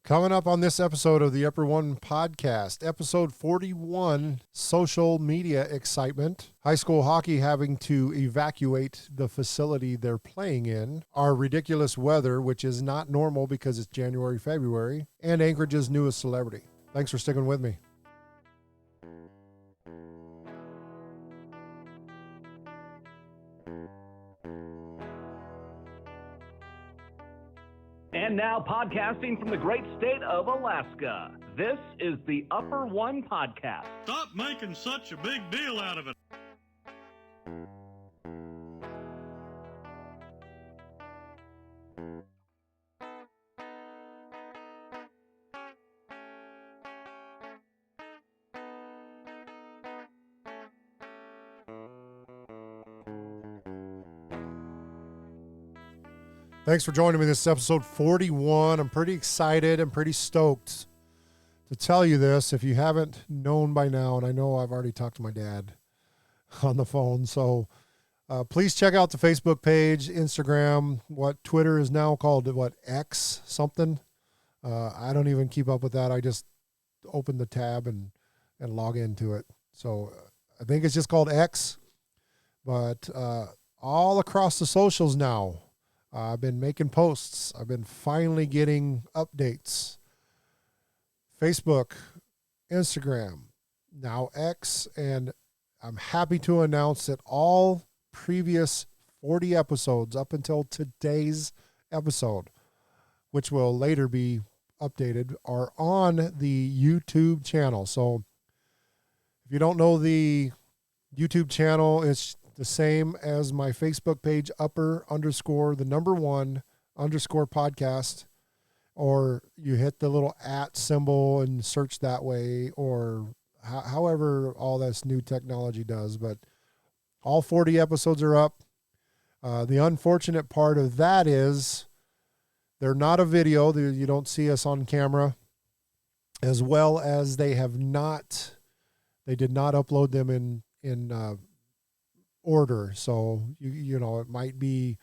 Coming up on this episode of the Upper One Podcast, episode 41, social media excitement, high school hockey having to evacuate the facility they're playing in, our ridiculous weather, which is not normal because it's January, February, and Anchorage's newest celebrity. Thanks for sticking with me. And now podcasting from the great state of Alaska, this is the Upper One Podcast. Stop making such a big deal out of it. Thanks for joining me. This is episode 41. I'm pretty excited and pretty stoked to tell you this. If you haven't known by now, and I know I've already talked to my dad on the phone, so please check out the Facebook page, Instagram, what Twitter is now called, X something. I don't even keep up with that. I just open the tab and log into it. So I think it's just called X, but all across the socials now. I've been making posts. I've been finally getting updates. Facebook, Instagram, now X, and I'm happy to announce that all previous 40 episodes up until today's episode, which will later be updated, are on the YouTube channel. So if you don't know the YouTube channel, it's the same as my Facebook page, upper_1_podcast, or you hit the little @ symbol and search that way, or however all this new technology does. But all 40 episodes are up. The unfortunate part of that is they're not a video. You don't see us on camera, as well as they did not upload them in order. So you know, it might be,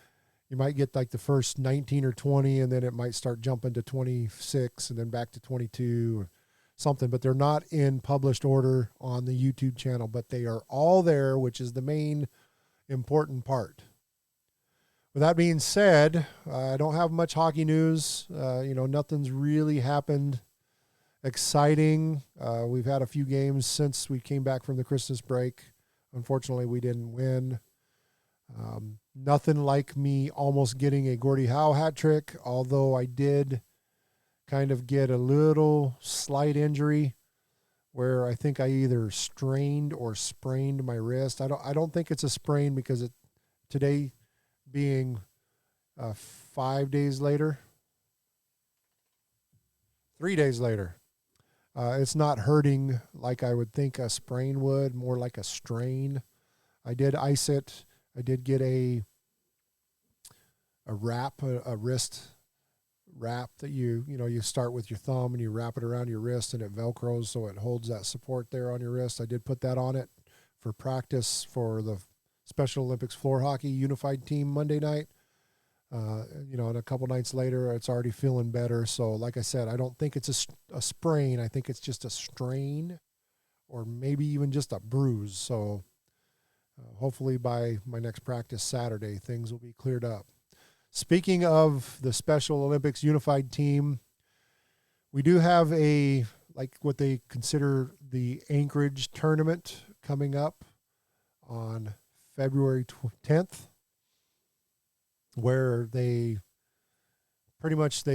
you might get like the first 19 or 20, and then it might start jumping to 26 and then back to 22 or something, but they're not in published order on the YouTube channel, but they are all there, which is the main important part. With that being said, I don't have much hockey news. Nothing's really happened exciting. We've had a few games since we came back from the Christmas break. Unfortunately, we didn't win. Nothing like me almost getting a Gordie Howe hat trick, although I did kind of get a little slight injury where I think I either strained or sprained my wrist. I don't think it's a sprain because today being 3 days later, it's not hurting like I would think a sprain would, more like a strain. I did ice it. I did get a wrap, a wrist wrap that you start with your thumb and you wrap it around your wrist and it Velcros so it holds that support there on your wrist. I did put that on it for practice for the Special Olympics floor hockey unified team Monday night. And a couple nights later, it's already feeling better. So like I said, I don't think it's a sprain. I think it's just a strain or maybe even just a bruise. So hopefully by my next practice Saturday, things will be cleared up. Speaking of the Special Olympics unified team, we do have what they consider the Anchorage tournament coming up on February 10th. Where it's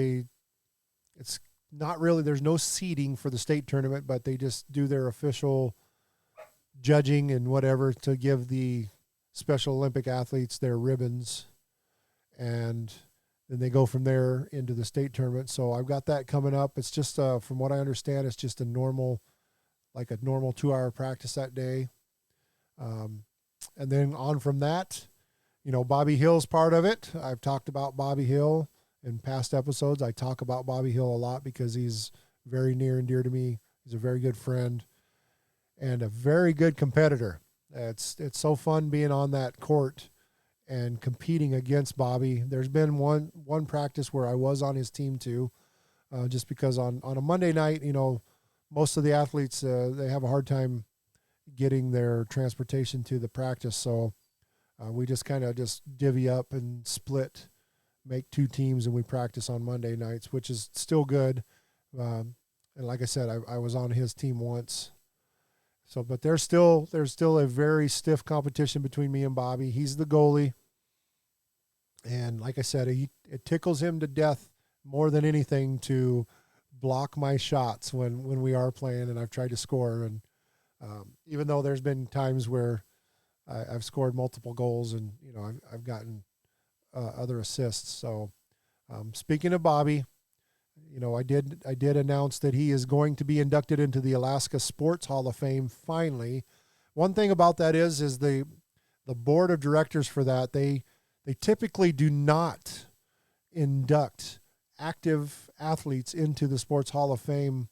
not really, there's no seeding for the state tournament, but they just do their official judging and whatever to give the Special Olympic athletes their ribbons. And then they go from there into the state tournament. So I've got that coming up. It's just, from what I understand, it's just a normal 2-hour practice that day. And then on from that, Bobby Hill's part of it. I've talked about Bobby Hill in past episodes. I talk about Bobby Hill a lot because he's very near and dear to me. He's a very good friend and a very good competitor. It's so fun being on that court and competing against Bobby. There's been one practice where I was on his team too. just because on a Monday night, most of the athletes, they have a hard time getting their transportation to the practice. So we just kind of just divvy up and split, make 2 teams, and we practice on Monday nights, which is still good. And like I said, I was on his team once. So, but there's still a very stiff competition between me and Bobby. He's the goalie. And like I said, it tickles him to death more than anything to block my shots when we are playing and I've tried to score. And even though there's been times where I've scored multiple goals and, I've gotten other assists. So speaking of Bobby, I did announce that he is going to be inducted into the Alaska Sports Hall of Fame finally. One thing about that is the board of directors for that, they typically do not induct active athletes into the Sports Hall of Fame,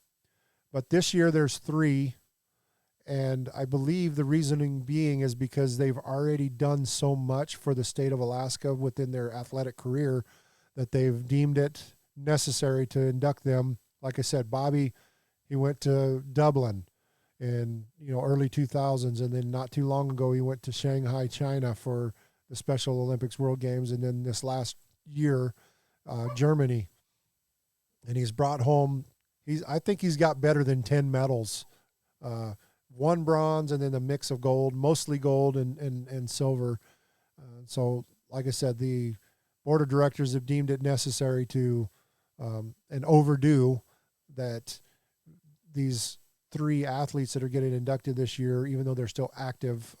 but this year there's 3, and I believe the reasoning being is because they've already done so much for the state of Alaska within their athletic career that they've deemed it necessary to induct them. Like I said, Bobby, he went to Dublin in early 2000s, and then not too long ago he went to Shanghai, China for the Special Olympics World Games, and then this last year, Germany. And he's brought home, I think he's got better than 10 medals, 1 bronze and then a mix of gold, mostly gold and silver. So like I said, the board of directors have deemed it necessary to, and overdue, that these 3 athletes that are getting inducted this year, even though they're still active,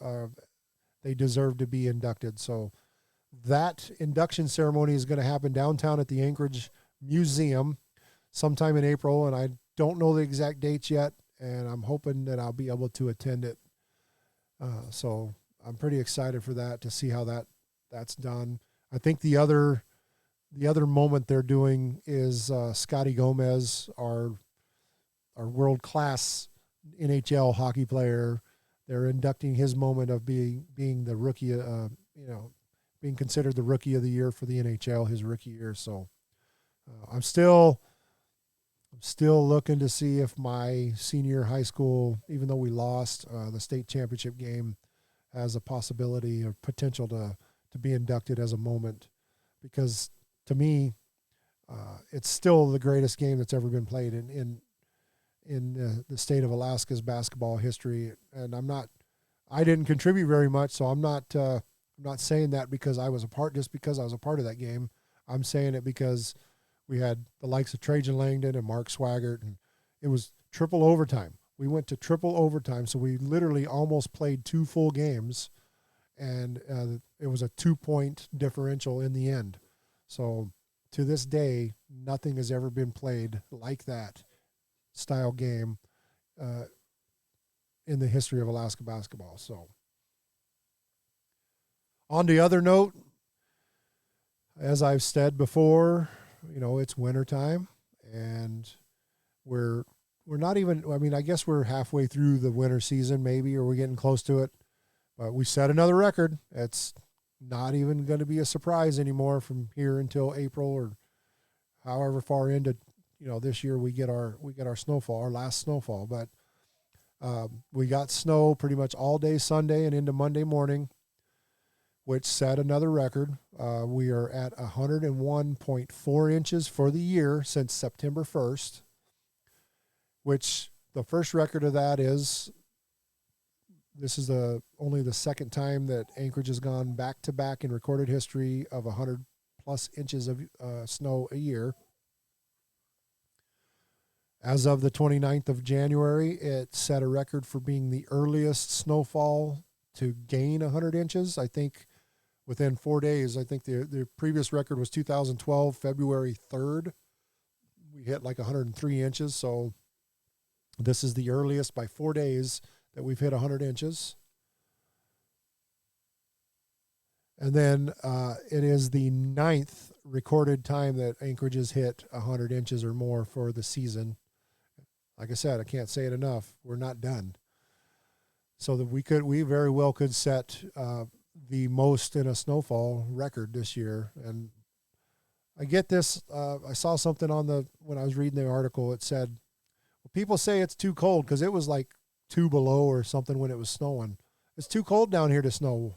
they deserve to be inducted. So that induction ceremony is going to happen downtown at the Anchorage Museum sometime in April, and I don't know the exact dates yet, and I'm hoping that I'll be able to attend it. So I'm pretty excited for that, to see how that's done. I think the other moment they're doing is Scotty Gomez, our world-class NHL hockey player. They're inducting his moment of being the rookie, being considered the rookie of the year for the NHL, his rookie year. So I'm still looking to see if my senior high school, even though we lost the state championship game, has a possibility or potential to be inducted as a moment, because to me, it's still the greatest game that's ever been played in the state of Alaska's basketball history. And I didn't contribute very much, so I'm not saying that because I was a part of that game. I'm saying it because we had the likes of Trajan Langdon and Mark Swaggart, and it was triple overtime. We went to triple overtime, so we literally almost played 2 full games, and it was a 2-point differential in the end. So to this day, nothing has ever been played like that style game in the history of Alaska basketball. So on the other note, as I've said before, it's wintertime, and we're not even, I guess we're halfway through the winter season maybe, or we're getting close to it. But we set another record. It's not even going to be a surprise anymore from here until April, or however far into this year we get our snowfall, our last snowfall. But we got snow pretty much all day Sunday and into Monday morning, which set another record. We are at 101.4 inches for the year since September 1st, which the first record of that is, this is only the second time that Anchorage has gone back-to-back in recorded history of 100-plus inches of snow a year. As of the 29th of January, it set a record for being the earliest snowfall to gain 100 inches. I think within 4 days. I think the previous record was 2012, February 3rd. We hit like 103 inches, so this is the earliest by 4 days that we've hit 100 inches. And then it is the 9th recorded time that Anchorage has hit 100 inches or more for the season. Like I said, I can't say it enough. We're not done. So that we very well could set the most in a snowfall record this year. And I get this. I saw something when I was reading the article. It said, well, people say it's too cold because it was like 2 below or something when it was snowing. It's too cold down here to snow.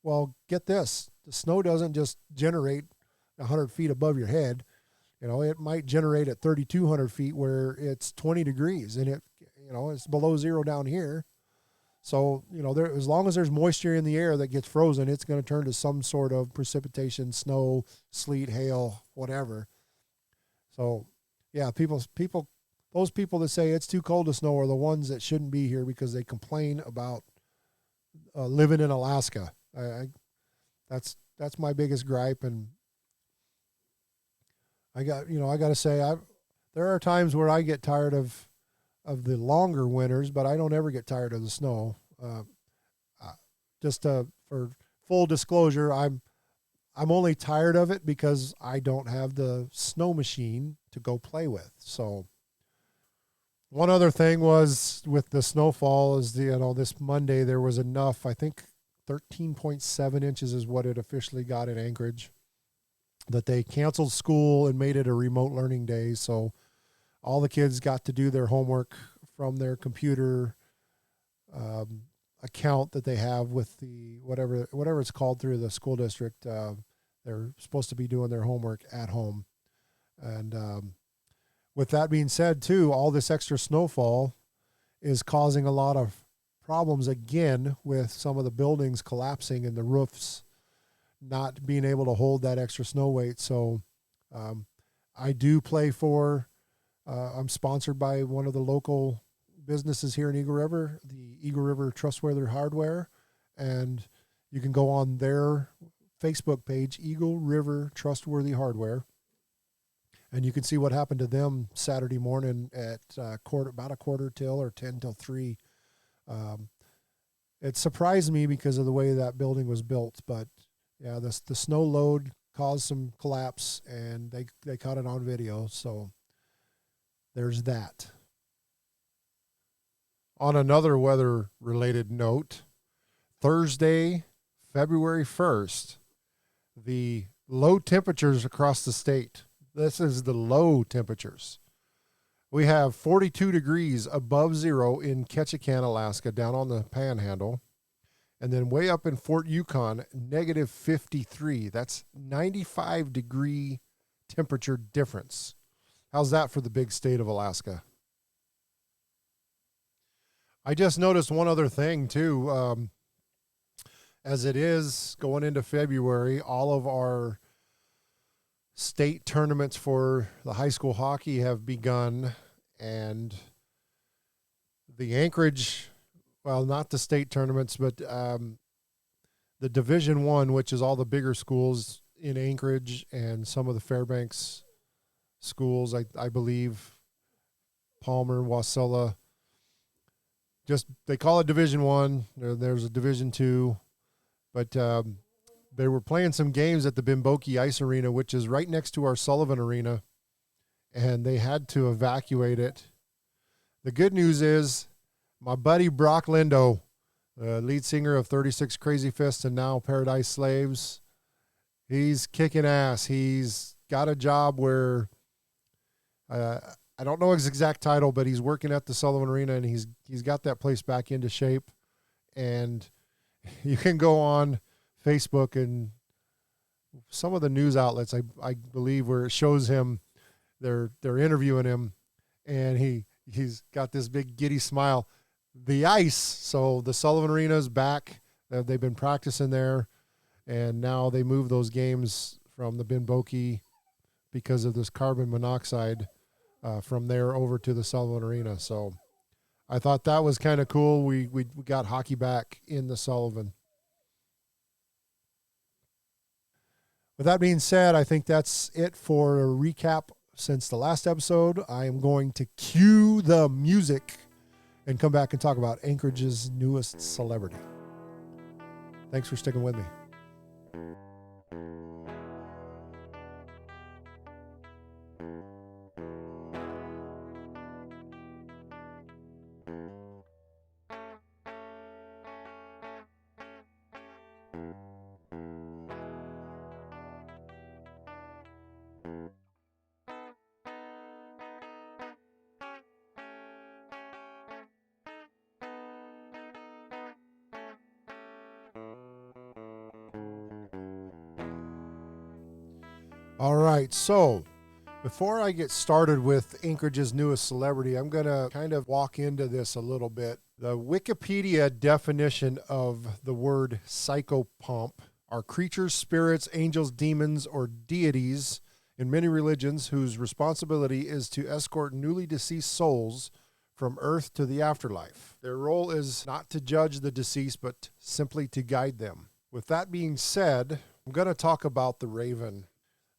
Well, get this. The snow doesn't just generate 100 feet above your head. It might generate at 3,200 feet where it's 20 degrees and it's below zero down here. So, as long as there's moisture in the air that gets frozen, it's going to turn to some sort of precipitation, snow, sleet, hail, whatever. So, yeah, those people that say it's too cold to snow are the ones that shouldn't be here because they complain about living in Alaska. That's my biggest gripe. And I got to say, there are times where I get tired of the longer winters, but I don't ever get tired of the snow. For full disclosure, I'm only tired of it because I don't have the snow machine to go play with. So one other thing was with the snowfall is this Monday there was enough, I think 13.7 inches is what it officially got in Anchorage, that they canceled school and made it a remote learning day. So all the kids got to do their homework from their computer account that they have with the whatever it's called through the school district. They're supposed to be doing their homework at home. And with that being said, too, all this extra snowfall is causing a lot of problems again with some of the buildings collapsing and the roofs not being able to hold that extra snow weight. So I do play for, I'm sponsored by one of the local businesses here in Eagle River, the Eagle River Trustworthy Hardware. And you can go on their Facebook page, Eagle River Trustworthy Hardware. And you can see what happened to them Saturday morning at about a quarter till or 10 till 3. It surprised me because of the way that building was built, but yeah, the snow load caused some collapse, and they caught it on video. So there's that. On another weather-related note, Thursday, February 1st, the low temperatures across the state. This is the low temperatures. We have 42 degrees above zero in Ketchikan, Alaska, down on the Panhandle. And then way up in Fort Yukon, negative 53. That's 95-degree temperature difference. How's that for the big state of Alaska? I just noticed one other thing, too. As it is going into February, all of our state tournaments for the high school hockey have begun, and the Anchorage, well, not the state tournaments, but the Division I, which is all the bigger schools in Anchorage and some of the Fairbanks schools, I believe, Palmer, Wasilla, just they call it Division I. There's a Division II, but they were playing some games at the Bimboki Ice Arena, which is right next to our Sullivan Arena, and they had to evacuate it. The good news is my buddy Brock Lindo, lead singer of 36 Crazy Fists and now Paradise Slaves, he's kicking ass. He's got a job where I don't know his exact title, but he's working at the Sullivan Arena, and he's got that place back into shape. And you can go on Facebook and some of the news outlets, I believe, where it shows him, they're interviewing him, and he's got this big giddy smile. The ice, so the Sullivan Arena is back. They've been practicing there, and now they move those games from the Bimboki because of this carbon monoxide from there over to the Sullivan Arena. So I thought that was kind of cool. We got hockey back in the Sullivan. With that being said, I think that's it for a recap since the last episode. I am going to cue the music and come back and talk about Anchorage's newest celebrity. Thanks for sticking with me. All right, so before I get started with Anchorage's newest celebrity, I'm going to kind of walk into this a little bit. The Wikipedia definition of the word psychopomp are creatures, spirits, angels, demons, or deities in many religions whose responsibility is to escort newly deceased souls from earth to the afterlife. Their role is not to judge the deceased, but simply to guide them. With that being said, I'm going to talk about the raven.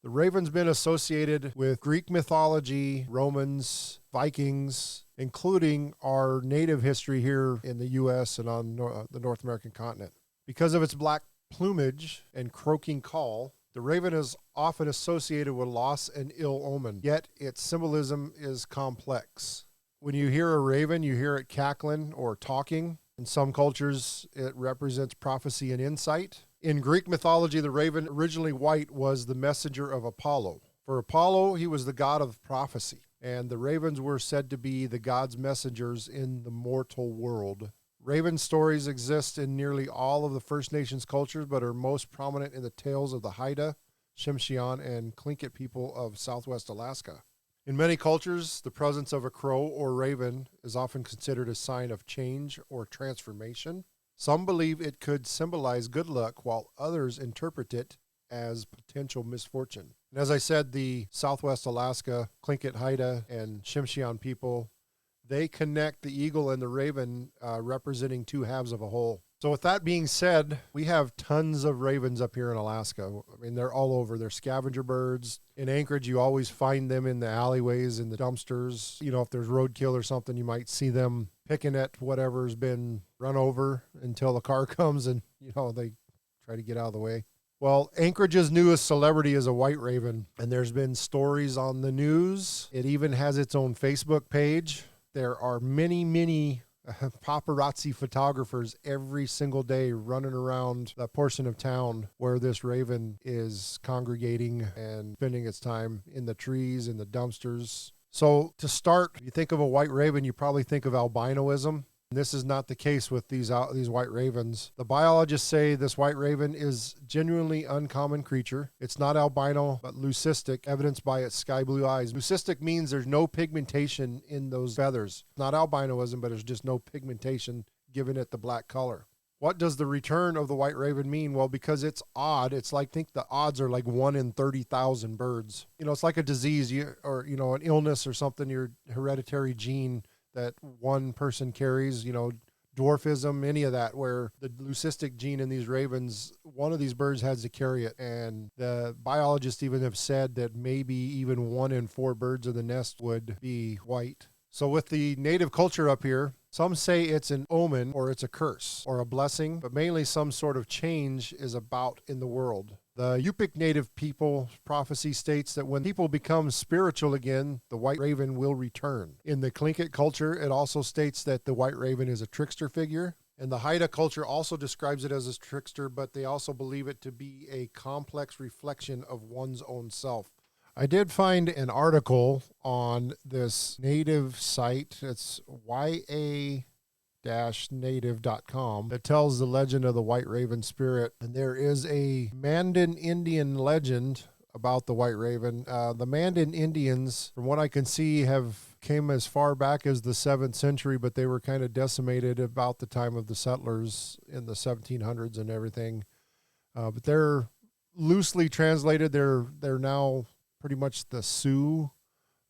The raven's been associated with Greek mythology, Romans, Vikings, including our native history here in the U.S. and on the North American continent. Because of its black plumage and croaking call, the raven is often associated with loss and ill omen, yet its symbolism is complex. When you hear a raven, you hear it cackling or talking. In some cultures, it represents prophecy and insight. In Greek mythology, the raven, originally white, was the messenger of Apollo. For Apollo, he was the god of prophecy, and the ravens were said to be the god's messengers in the mortal world. Raven stories exist in nearly all of the First Nations cultures, but are most prominent in the tales of the Haida, Tsimshian, and Tlingit people of southwest Alaska. In many cultures, the presence of a crow or raven is often considered a sign of change or transformation. Some believe it could symbolize good luck, while others interpret it as potential misfortune. And as I said, the Southwest Alaska, Tlingit, Haida, and Tsimshian people, they connect the eagle and the raven representing two halves of a whole. So with that being said, we have tons of ravens up here in Alaska. I mean, they're all over. They're scavenger birds. In Anchorage, you always find them in the alleyways, in the dumpsters. You know, if there's roadkill or something, you might see them picking at whatever's been run over until the car comes and, you know, they try to get out of the way. Well, Anchorage's newest celebrity is a white raven, and there's been stories on the news. It even has its own Facebook page. There are many paparazzi photographers every single day running around that portion of town where this raven is congregating and spending its time in the trees, in the dumpsters. So to start, you think of a white raven, you probably think of albinoism. This is not the case with these white ravens. The biologists say this white raven is genuinely uncommon creature. It's not albino, but leucistic, evidenced by its sky blue eyes. Leucistic means there's no pigmentation in those feathers. Not albinoism, but there's just no pigmentation giving it the black color. What does the return of the white raven mean? Well, because it's odd. It's like, think the odds are like 1 in 30,000 birds. You know, it's like a disease or, you know, an illness or something, your hereditary gene that one person carries, you know, dwarfism, any of that, where the leucistic gene in these ravens, one of these birds has to carry it. And the biologists even have said that maybe even 1 in 4 birds of the nest would be white. So with the native culture up here, some say it's an omen or it's a curse or a blessing, but mainly some sort of change is about in the world. The Yupik Native people prophecy states that when people become spiritual again, the white raven will return. In the Tlingit culture, it also states that the white raven is a trickster figure. And the Haida culture also describes it as a trickster, but they also believe it to be a complex reflection of one's own self. I did find an article on this native site. It's ya-native.com that tells the legend of the white raven spirit. And there is a Mandan Indian legend about the white raven. The Mandan Indians, from what I can see, came as far back as the 7th century, but they were kind of decimated about the time of the settlers in the 1700s and everything. But they're loosely translated. They're now pretty much the Sioux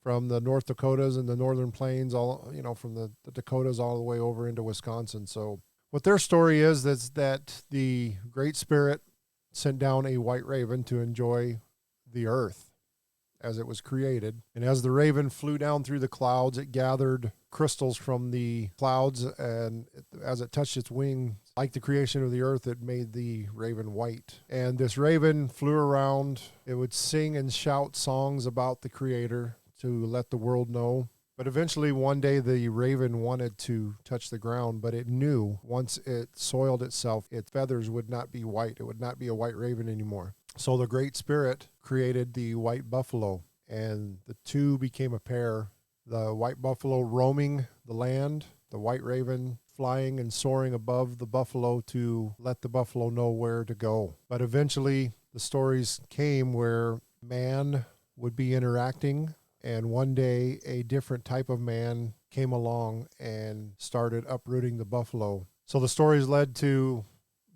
from the North Dakotas and the Northern Plains, all, you know, from the Dakotas all the way over into Wisconsin. So what their story is that the Great Spirit sent down a white raven to enjoy the earth as it was created. And as the raven flew down through the clouds, it gathered crystals from the clouds, and as it touched its wing, like the creation of the earth, it made the raven white. And this raven flew around. It would sing and shout songs about the Creator to let the world know. But eventually one day the raven wanted to touch the ground, but it knew once it soiled itself, its feathers would not be white. It would not be a white raven anymore. So the Great Spirit created the white buffalo, and the two became a pair. The white buffalo roaming the land, the white raven flying and soaring above the buffalo to let the buffalo know where to go. But eventually the stories came where man would be interacting, and one day a different type of man came along and started uprooting the buffalo. So the stories led to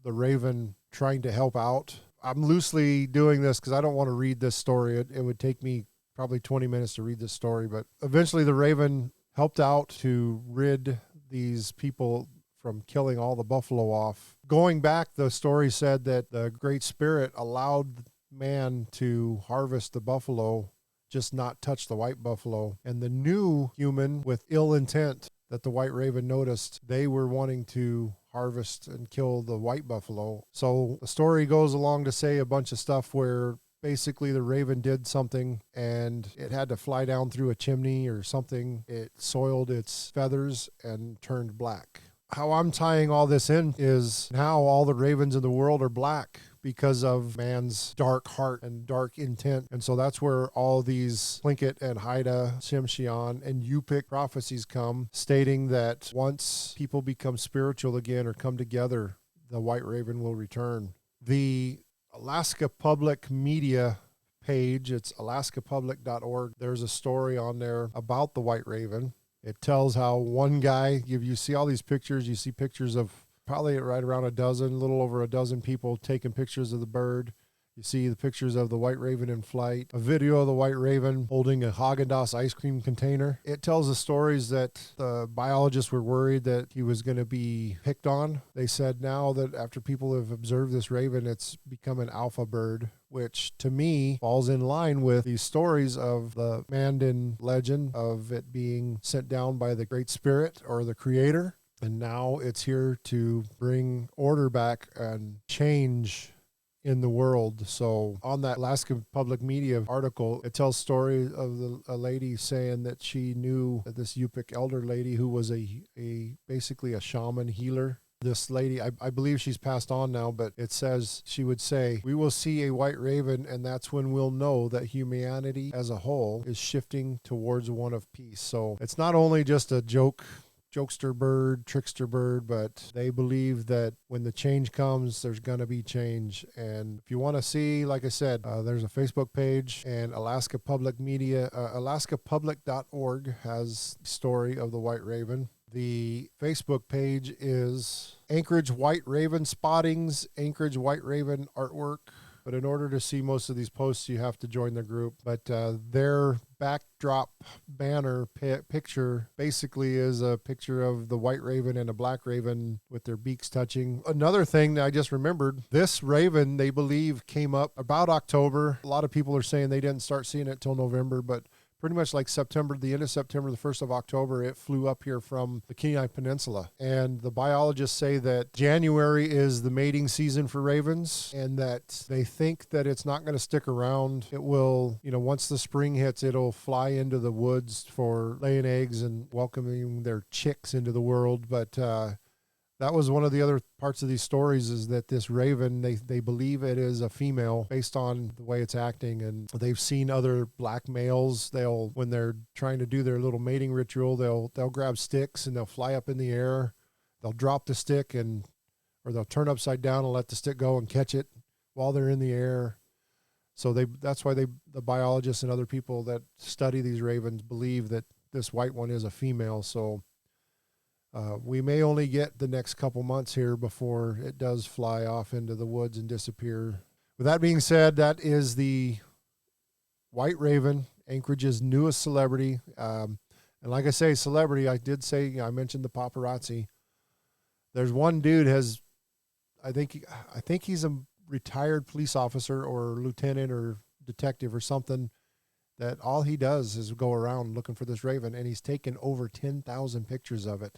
the raven trying to help out. I'm loosely doing this because I don't want to read this story. It would take me probably 20 minutes to read this story, but eventually the raven helped out to rid these people from killing all the buffalo off. Going back, the story said that the Great Spirit allowed man to harvest the buffalo, just not touch the white buffalo. And the new human with ill intent that the white raven noticed, they were wanting to harvest and kill the white buffalo. So the story goes along to say a bunch of stuff where basically the raven did something and it had to fly down through a chimney or something. It soiled its feathers and turned black. How I'm tying all this in is now all the ravens in the world are black because of man's dark heart and dark intent. And so that's where all these Tlingit and Haida, Shimshian, and Yupik prophecies come, stating that once people become spiritual again or come together, the white raven will return. The Alaska Public Media page, it's alaskapublic.org. There's a story on there about the white raven. It tells how one guy, you see all these pictures, you see pictures of probably right around a little over a dozen people taking pictures of the bird. You see the pictures of the white raven in flight, a video of the white raven holding a Haagen-Dazs ice cream container. It tells the stories that the biologists were worried that he was going to be picked on. They said now that after people have observed this raven, it's become an alpha bird, which to me falls in line with these stories of the Mandan legend of it being sent down by the Great Spirit or the Creator. And now it's here to bring order back and change in the world. So on that Alaska Public Media article, it tells story of a lady saying that she knew that this Yupik elder lady who was basically a shaman healer. This lady, I believe she's passed on now, but it says she would say, "We will see a white raven, and that's when we'll know that humanity as a whole is shifting towards one of peace." So it's not only just a jokester bird, trickster bird, but they believe that when the change comes, there's going to be change. And if you want to see, like I said, there's a Facebook page, and Alaska Public Media, alaskapublic.org has the story of the white raven. The Facebook page is Anchorage White Raven Spottings, Anchorage White Raven Artwork. But in order to see most of these posts, you have to join the group. But their backdrop banner picture basically is a picture of the white raven and a black raven with their beaks touching. Another thing that I just remembered, this raven, they believe, came up about October. A lot of people are saying they didn't start seeing it till November, but pretty much like September, the end of September, the 1st of October, it flew up here from the Kenai Peninsula. And the biologists say that January is the mating season for ravens and that they think that it's not going to stick around. It will, once the spring hits, it'll fly into the woods for laying eggs and welcoming their chicks into the world. But that was one of the other parts of these stories, is that this raven, they believe it is a female based on the way it's acting. And they've seen other black males. When they're trying to do their little mating ritual, they'll grab sticks and they'll fly up in the air. They'll drop the stick or they'll turn upside down and let the stick go and catch it while they're in the air. So that's why the biologists and other people that study these ravens believe that this white one is a female. So we may only get the next couple months here before it does fly off into the woods and disappear. With that being said, that is the white raven, Anchorage's newest celebrity. And like I say, celebrity, I did say, I mentioned the paparazzi. There's one dude I think he's a retired police officer or lieutenant or detective or something, that all he does is go around looking for this raven, and he's taken over 10,000 pictures of it.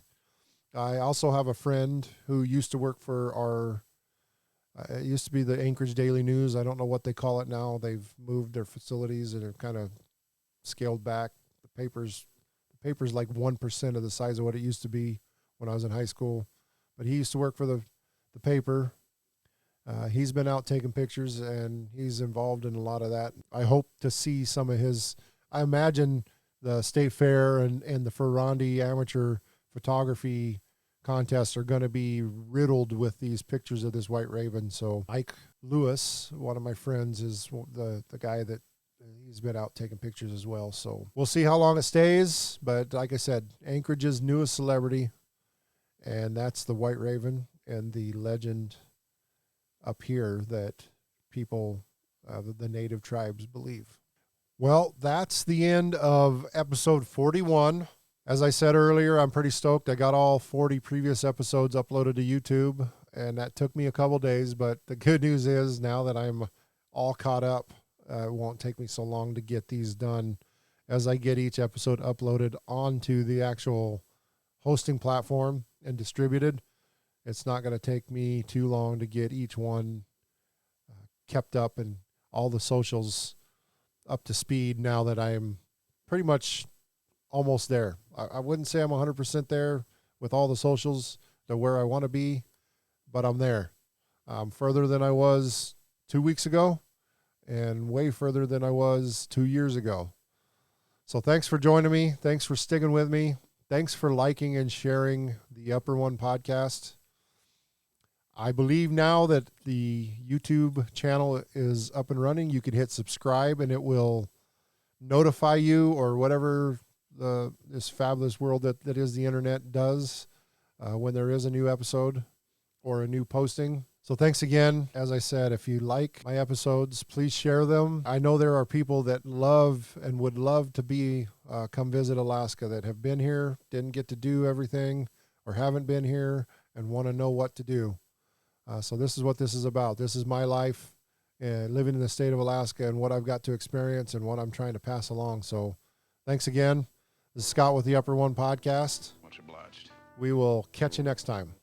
I also have a friend who used to work for it used to be the Anchorage Daily News. I don't know what they call it now. They've moved their facilities and have kind of scaled back. The paper's like 1% of the size of what it used to be when I was in high school. But he used to work for the paper. He's been out taking pictures, and he's involved in a lot of that. I hope to see some of his. I imagine the State Fair and the Ferrandi amateur photography contests are going to be riddled with these pictures of this white raven. So Mike Lewis, one of my friends, is the guy that he's been out taking pictures as well. So we'll see how long it stays. But like I said, Anchorage's newest celebrity, and that's the white raven and the legend up here that people, the native tribes, believe. Well, that's the end of episode 41. As I said earlier, I'm pretty stoked. I got all 40 previous episodes uploaded to YouTube, and that took me a couple days. But the good news is now that I'm all caught up, it won't take me so long to get these done as I get each episode uploaded onto the actual hosting platform and distributed. It's not going to take me too long to get each one kept up and all the socials up to speed now that I'm pretty much almost there. I wouldn't say I'm 100% there with all the socials to where I want to be, but I'm there. I'm further than I was 2 weeks ago and way further than I was 2 years ago. So thanks for joining me. Thanks for sticking with me. Thanks for liking and sharing the Upper One podcast. I believe now that the YouTube channel is up and running. You can hit subscribe and it will notify you, or whatever this fabulous world that is the internet does when there is a new episode or a new posting. So thanks again. As I said, if you like my episodes, please share them. I know there are people that love and would love to come visit Alaska that have been here, didn't get to do everything, or haven't been here and want to know what to do. So this is what this is about. This is my life living in the state of Alaska and what I've got to experience and what I'm trying to pass along. So thanks again. This is Scott with the Upper One podcast. Much obliged. We will catch you next time.